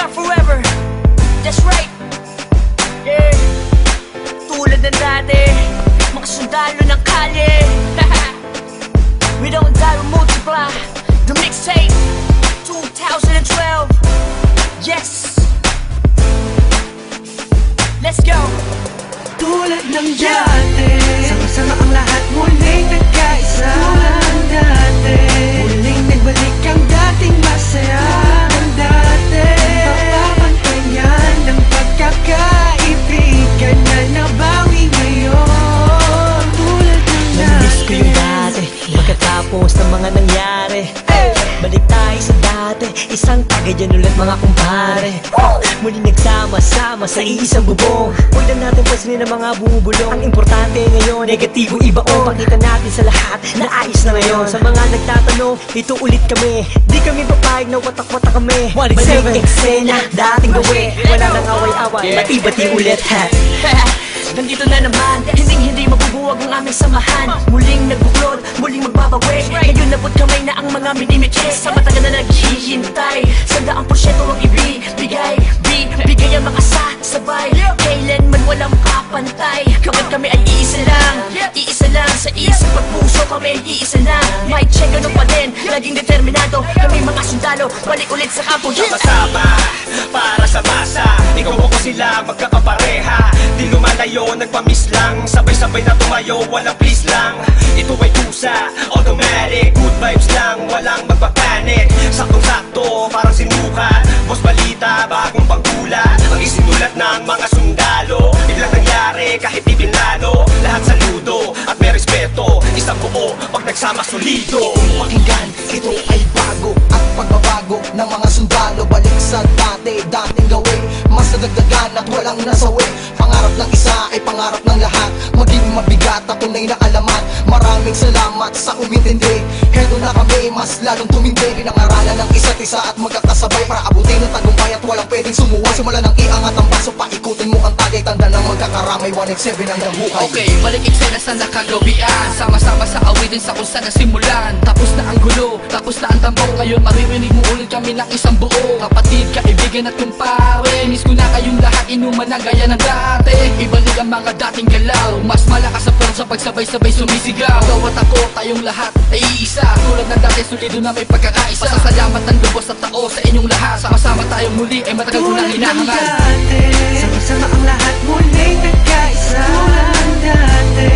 are forever. That's right. Yeah. Tulad ng dati, mga sundalo ng kalye. We don't die, we multiply. The mixtape 2012. Yes. Let's go. Tulad ng dati, sama-sama ang lahat muling nagkaisa. Tulad ng dati, muling nagbalik ang dating masaya. Ang dati, papapantayan ng pagkakaibigan na nabawi ngayon. Tulad ng dati. Namiss ko yung dati, pagkatapos ng mga nangyari. Balik tayo sa dati, isang tagayan ulit mga kumpare. Muli nagsama-sama sa iisang bubong. Huwag na natin pansinin ang mga bubulong. Ang importante ngayon, negatibo ibaon. Pakita natin sa lahat na ayos na ngayon. Sa mga nagtatanong, ito ulit kami. Di kami papayag na watak-watak kami. Balik eksena, dating gawi. Wala nang away-away, bati-bati ulit ha. Nandito na naman, hindi mabubuwag ang aming samahan. Muling nagbuklod, muling magbabawi. Ngayon nabot kamay na ang mga minimiches. Sa matagal na naghihintay, 100% ang ibibigay. Bigay ang mga sabay, kailanman walang kapantay. Kapag kami ay iisa lang sa isang pagpuso kami iisa lang. May check ano pa din, laging determinado. Kami mga sundalo, balik ulit sa kampo. Sama-sama, para sa masa. Ikaw ako sila, magkakapareha. Di lumalayo, nagpamiss lang. Sabay-sabay na tumayo, walang please lang. Ito ay tusa, automatic. Good vibes lang, walang magpapanik. Saktong-sakto, parang sinukat. Boss balita, bagong pagkula. Ang isinulat ng mga sundalo. Biglang nangyari, kahit di pinlano. Lahat saludo, at may respeto. Isang buo, pag nagsama solido. Pakinggan, ito ay bago at pagbabago ng mga sundalo. Balik sa dating gawin. Mas nadagdagan at walang nasawi. Pangarap ng isa ay pangarap ng lahat. Maging mabigat at tunay na alamat. Maraming salamat sa umintindi. Hedo na kami, mas lalong tumindi. Pinangaralan ng isa't isa at magkakasabay para abutin ang tagumpay at walang pwedeng sumuway. Simula ng iangat ang baso, paikutin mo ang tagay. Tanda ng magkakaramay, 1x7 ang buhay. Okay, balik eksena sa nakagawian. Sama-sama sa awitin sa kung saan nasimulan. Tapos na ang gulo, tapos na ang tambo. Ngayon maririnig mo ulit kami ng isang buo. Kapatid, kaibigan at kumpare. Miss ko na kayong lahat, inuman na gaya ng dati. Ibalik ang mga dating galaw. Mas malakas sa front sa pagsabay-sabay sumisigaw. Ikaw at ako, tayong lahat ay iisa. Tulad ng dati, solido na may pagkakaisa. Pasasalamat ng lubos at tao sa inyong lahat. Sama-sama tayong muli, ay matagal ko nang hinahangal. Sama-sama ang lahat muling nagkaisa. Tulad ng dati,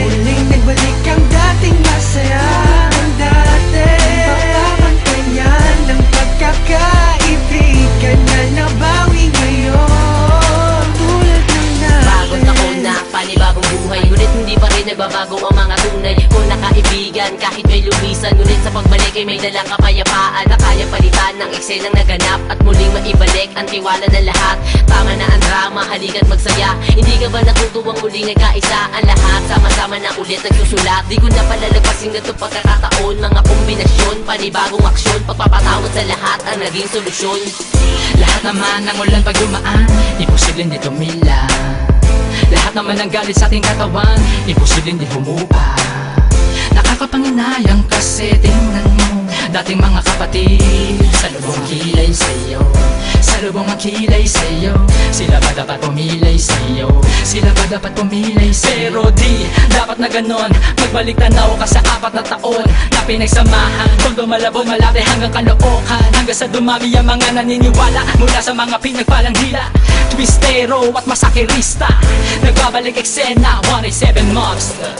muling nagbalik ang dating masaya. Ang dati, papapantayan ng pagkakaibigan na nabawi ngayon. Tulad ng dati. Bagong taon na, panibagong buhay. Ngunit hindi pa rin nagbabago ang mga tunay ko na kaibigan. Kahit may lumisan, ngunit sa pagbalik ay may dalang kapayapaan na kaya palitan ng eksenang naganap at muling maibalik ang tiwala ng lahat. Tama na ang drama, halika't magsaya. Hindi ka ba natutuwang muling nagkaisa ang lahat? Sama-sama na ulit nagsusulat. Di ko na palalagpasin ganito pagkakataon. Mga kombinasyon, panibagong aksyon. Pagpapatawad sa lahat ang naging solusyon. Lahat naman ng ulan pag dumaan, imposible hindi tumila. Lahat naman ng galit sa ating katawan, imposible hindi humupa. Nakakapanginayang kasi tingnan mo dating mga kapatid, salubong kilay sa'yo. Salubong ang kilay sa'yo. Sila ba dapat pumilay sa'yo? Sila ba dapat pumilay sa'yo? Pero di, dapat na ganon. Magbalik tanaw ka sa 4 na taon na pinagsamahan. Tondo malabo malate hanggang Caloocan. Hanggang sa dumami ang mga naniniwala mula sa mga pinagpalang hila. Twistero at masakirista, nagbabalik eksena, 187 Monster.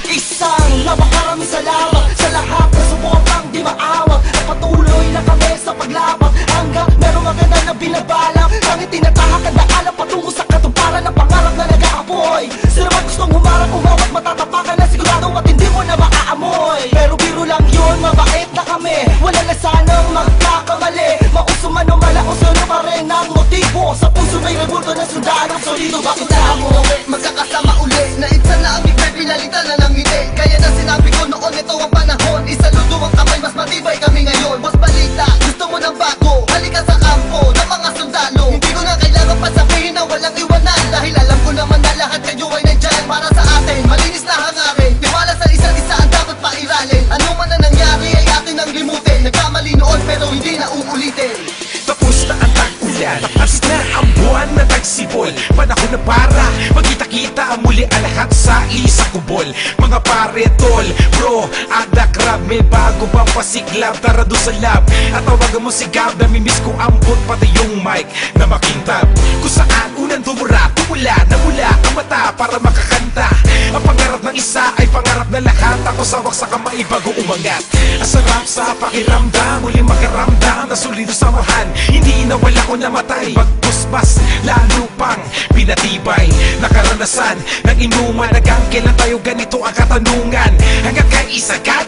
Isang napakaraming salamat sa lahat na subukang di maawag. At patuloy na kami sa paglabang hanggang merong maganda na binabalak. Ang itinatahak at naalam patungo sa katuparan ng pangarap na nag-aapoy. Sila man gustong humarap, umawat, matatapakan na sigurado at hindi mo na maaamoy. Pero biro lang yun, mabait na kami. Wala na sanang magkakamali. Mauso man o malaos, yun pa rin ang motibo. Sa puso may rebulto na sundalo, solido bakit mo magkakasama uli. Naitsa na ang bigay, pinalitan na ng ngiti. Kaya na sinabi ko noon, ito ang panahon. Isaludo ang kamay, mas matibay kami ngayon. Boss balita, gusto mo ng bago. Halika sa kampo ng mga sundalo. Hindi ko na kailangan pa sabihin na walang iwanan. Dahil alam ko naman na lahat kayo ay nandyan para sa atin. Malinis na hangarin, tiwala sa isa't isa ang dapat pairalin. Ano man na nangyari ay atin ang limutin. Nagkamali noon pero hindi na uulitin. Tapos na ang tag yan. Abs na ang buwan na tagsibol, panahon na para magkita-kita muli ang lahat sa isang kubol. Mga pare, tol, bro, ada crab, may bago bang pasiklab, tara doon sa lab at tawagan mo si Gab, namimiss ko ambot pati yung mic na makintab. Kung saan unang tumura, tumula, namula ang mata para makakanta. Ang pangarap ng isa ay pangarap na lahat. Ako sawak sa kamay bago umangat. Ang sarap sa pakiramdam, muli makaramdam na solido samahan. Hindi nawala ko namatay, pagpusbas lalo pang pinatibay. Nakaranasan ng inuman, hanggang kailan tayo ganito ang katanungan. Hanggang kay isagad,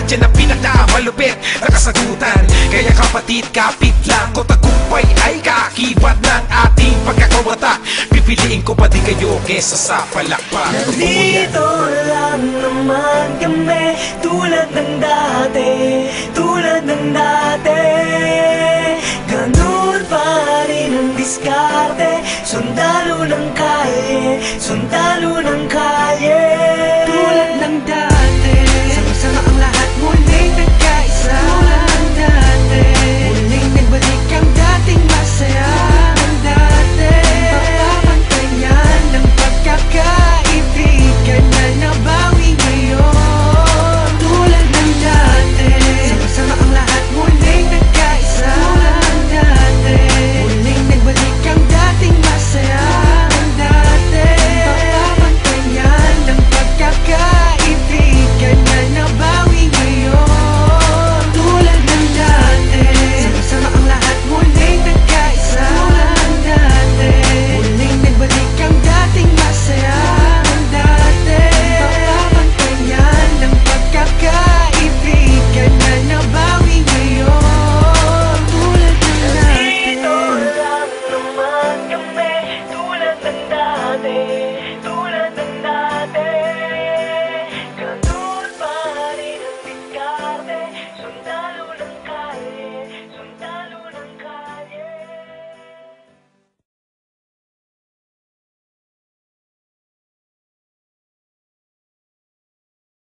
dyan ang pinakamalupit na kasagutan. Kaya kapatid, kapit lang ko, tagumpay ay kaakibat ng ating pagkakawatak. Pipiliin ko pa din kayo kesa sa palakpak. Nandito lang naman kami, tulad ng dati, tulad ng dati. Ganun pa rin ang diskarte, sundalo ng kalye, sundalo ng kalye. Tulad ng dati, sama-sama ang lahat muling nagkaisa. Tulad ng dati, muling nagbalik ang dating masaya. Tulad ng dati, papapantayan ng pagkakaibigan na nabawi ngayon. Tulad ng dati, sama-sama ang lahat muling nagkaisa. Tulad ng dati, muling nagbalik ang dating masaya. Tulad ng dati, papapantayan ng pagkakaibigan na nabawi ngayon. Tulad ng dati, sama-sama ang lahat muling nagkaisa. Tulad ng dati, muling nagbalik ang dating masaya. Ng dati, papapantayan ng pagkakaibigan na nabawi ngayon. Tulad ng dati. Nandito lang naman kami, tulad ng dati,